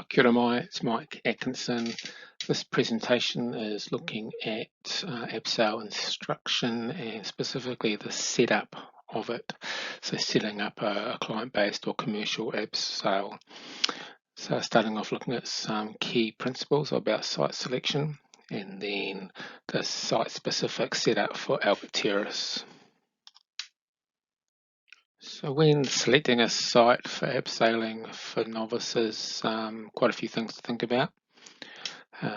Kia ora mai, it's Mike Atkinson. This presentation is looking at Abseil instruction and specifically the setup of it. So setting up a client-based or commercial Abseil. So starting off looking at some key principles about site selection and then the site-specific setup for Albert Terrace. So when selecting a site for abseiling for novices, quite a few things to think about.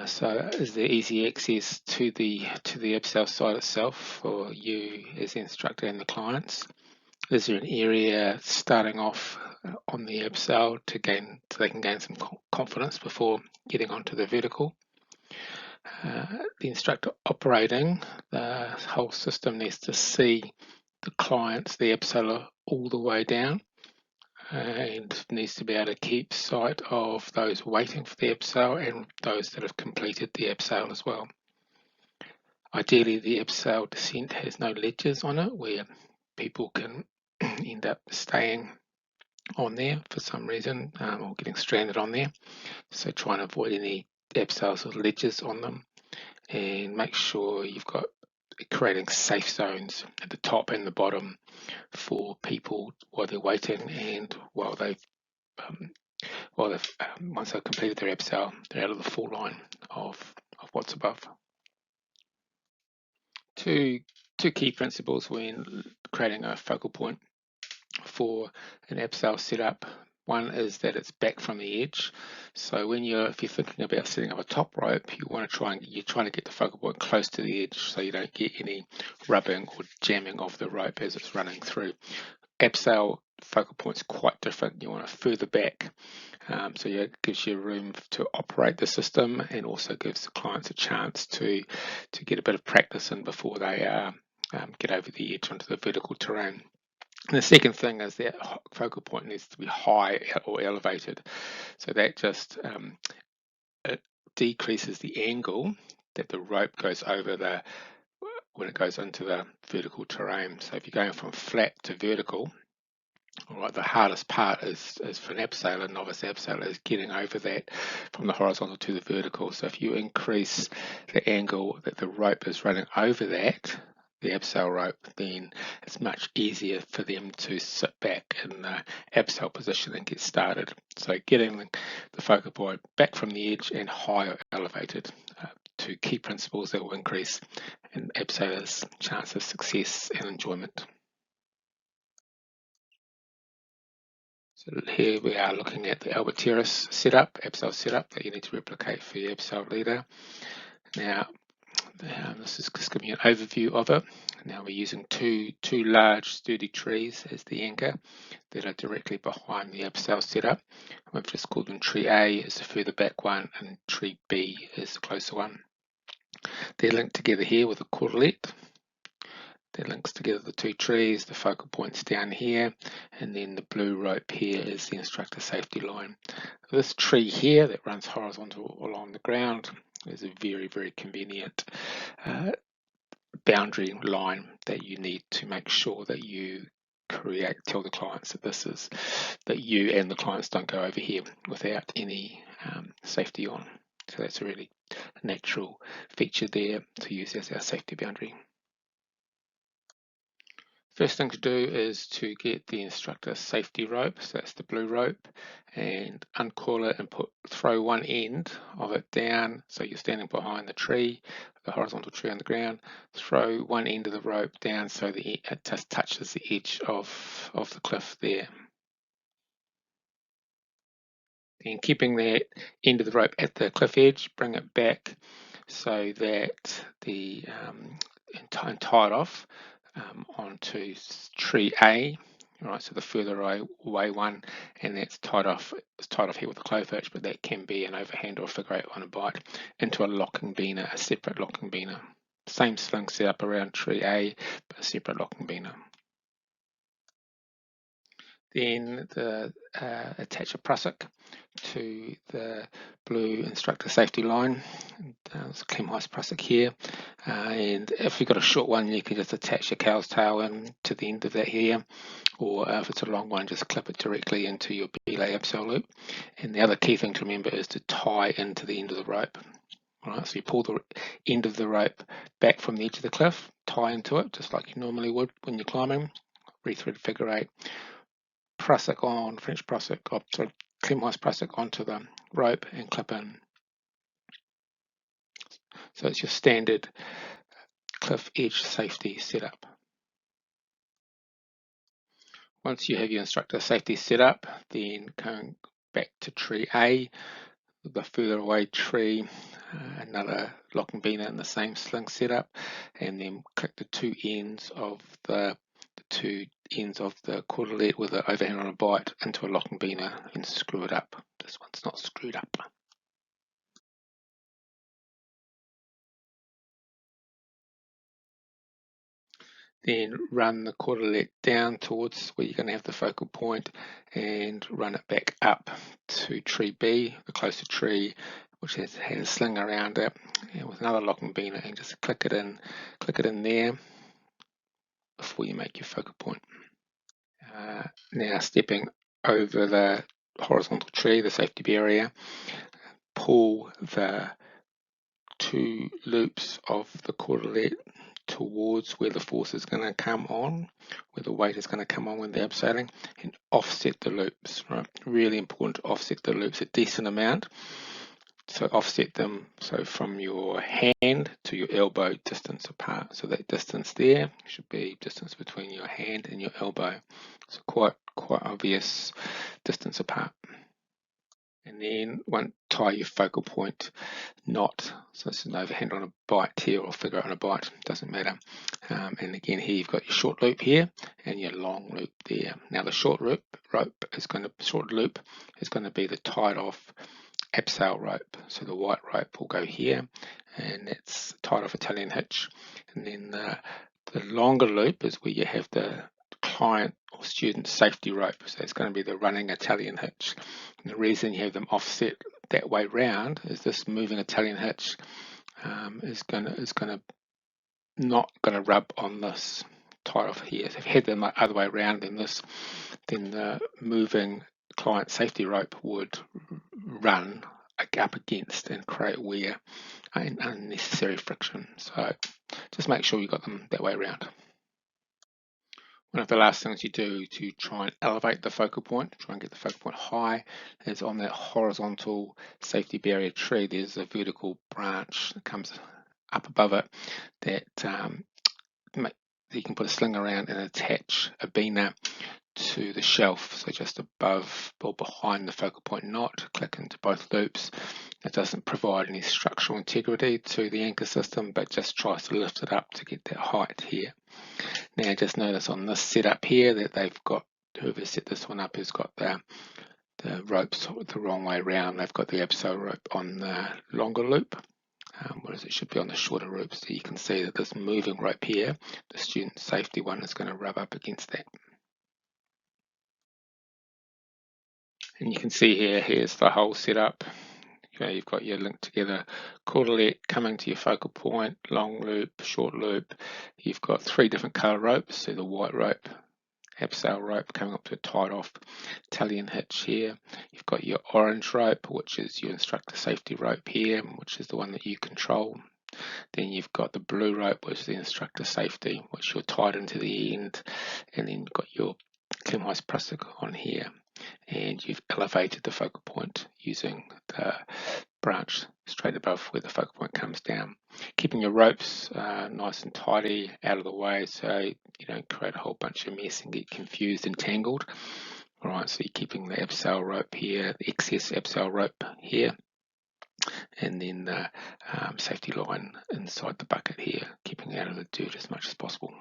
So is there easy access to the Abseil site itself for you as the instructor and the clients? Is there an area starting off on the Abseil so they can gain some confidence before getting onto the vertical? The instructor operating the whole system needs to see the clients, the Abseiler, all the way down, and needs to be able to keep sight of those waiting for the Abseil and those that have completed the Abseil as well. Ideally, the Abseil descent has no ledges on it where people can end up staying on there for some reason or getting stranded on there. So try and avoid any Abseils with ledges on them, and make sure you've got creating safe zones at the top and the bottom for people while they're waiting and while they've once they've completed their Abseil, they're out of the full line of what's above. Two key principles when creating a focal point for an Abseil setup. One is that it's back from the edge. So if you're thinking about setting up a top rope, you're trying to get the focal point close to the edge so you don't get any rubbing or jamming of the rope as it's running through. Abseil focal point's quite different. You want it further back, so it gives you room to operate the system and also gives the clients a chance to get a bit of practice in before they get over the edge onto the vertical terrain. And the second thing is that focal point needs to be high or elevated, so that just it decreases the angle that the rope goes over when it goes into the vertical terrain. So if you're going from flat to vertical, all right, the hardest part is for an abseiler, novice abseiler, is getting over that from the horizontal to the vertical. So if you increase the angle that the rope is running over that, the abseil rope, then it's much easier for them to sit back in the abseil position and get started. So getting the focal point back from the edge and higher elevated, two key principles that will increase an abseiler's chance of success and enjoyment. So here we are looking at the Albert Terrace setup, Abseil setup that you need to replicate for your Abseil leader. Now, this is just giving you an overview of it. Now we're using two large sturdy trees as the anchor that are directly behind the Abseil setup. We've just called them tree A is the further back one and tree B is the closer one. They're linked together here with a cordelette. That links together the two trees, the focal points down here, and then the blue rope here is the instructor safety line. This tree here that runs horizontal along the ground is a very, very convenient boundary line that you need to make sure that you tell the clients that you and the clients don't go over here without any safety on. So that's a really natural feature there to use as our safety boundary. First thing to do is to get the instructor safety rope, so that's the blue rope, and uncoil it and throw one end of it down. So you're standing behind the tree, the horizontal tree on the ground, throw one end of the rope down so that it just touches the edge of the cliff there. And keeping that end of the rope at the cliff edge, bring it back so that the and tie it off onto tree A, right? So the further away one, and that's tied off. It's tied off here with a clove hitch, but that can be an overhand or a figure eight on a bite into a locking beaner, a separate locking beaner. Same sling setup around tree A, but a separate locking beaner. Then attach a prusik to the blue Instructor Safety line. There's a clean height prusik here, and if you've got a short one, you can just attach your cow's tail in to the end of that here, or if it's a long one, just clip it directly into your belay abseil loop. And the other key thing to remember is to tie into the end of the rope. Right, so you pull the end of the rope back from the edge of the cliff, tie into it just like you normally would when you're climbing, rethread figure 8, prusik on, French prusik, or sorry, clean height prusik onto the rope and clip in. So it's your standard cliff edge safety setup. Once you have your Instructor Safety set up, then going back to tree A, the further away tree, another locking beaner in the same sling setup, and then click the two ends of the cordelet with the overhand on a bite into a locking beaner and screw it up. This one's not screwed up. Then run the cordelet down towards where you're going to have the focal point and run it back up to tree B, the closer tree, which has a sling around it, and with another locking beaner, and just click it in there before you make your focal point. Now stepping over the horizontal tree, the safety barrier, pull the two loops of the cordelet towards where the force is going to come on, where the weight is going to come on when they're abseiling, and offset the loops. Right, really important to offset the loops a decent amount. So offset them so from your hand to your elbow distance apart. So that distance there should be distance between your hand and your elbow. So quite obvious distance apart. And then tie your focal point knot, so it's an overhand on a bite here or figure on a bite, doesn't matter. And again here you've got your short loop here and your long loop there. Now the short loop is going to be the tied off abseil rope. So the white rope will go here, and it's tied off Italian hitch. And then the longer loop is where you have the client or student safety rope. So it's going to be the running Italian hitch. And the reason you have them offset that way round is this moving Italian hitch is not going to rub on this tie off here. So if you had them the other way around than this, then the moving client safety rope would run up against and create wear and unnecessary friction. So just make sure you got them that way around. One of the last things you do to try and elevate the focal point, try and get the focal point high, is on that horizontal safety barrier tree, there's a vertical branch that comes up above it that you can put a sling around and attach a beaner to the shelf, so just above or behind the focal point knot, click into both loops. It doesn't provide any structural integrity to the anchor system, but just tries to lift it up to get that height here. Now just notice on this setup here that they've got, whoever set this one up has got the ropes the wrong way around. They've got the abseil rope on the longer loop, whereas it should be on the shorter loop. So you can see that this moving rope here, the student safety one, is going to rub up against that. And you can see here's the whole setup. You've got your linked together cordelet coming to your focal point, long loop, short loop. You've got 3 different color ropes, so the white rope, abseil rope coming up to a tied off Italian hitch here. You've got your orange rope, which is your Instructor Safety rope here, which is the one that you control. Then you've got the blue rope, which is the Instructor Safety, which you're tied into the end, and then you've got your clean height prusik on here. And you've elevated the focal point using the branch straight above where the focal point comes down. Keeping your ropes nice and tidy, out of the way, so you don't create a whole bunch of mess and get confused and tangled. All right, so you're keeping the abseil rope here, the excess abseil rope here, and then the safety line inside the bucket here, keeping it out of the dirt as much as possible.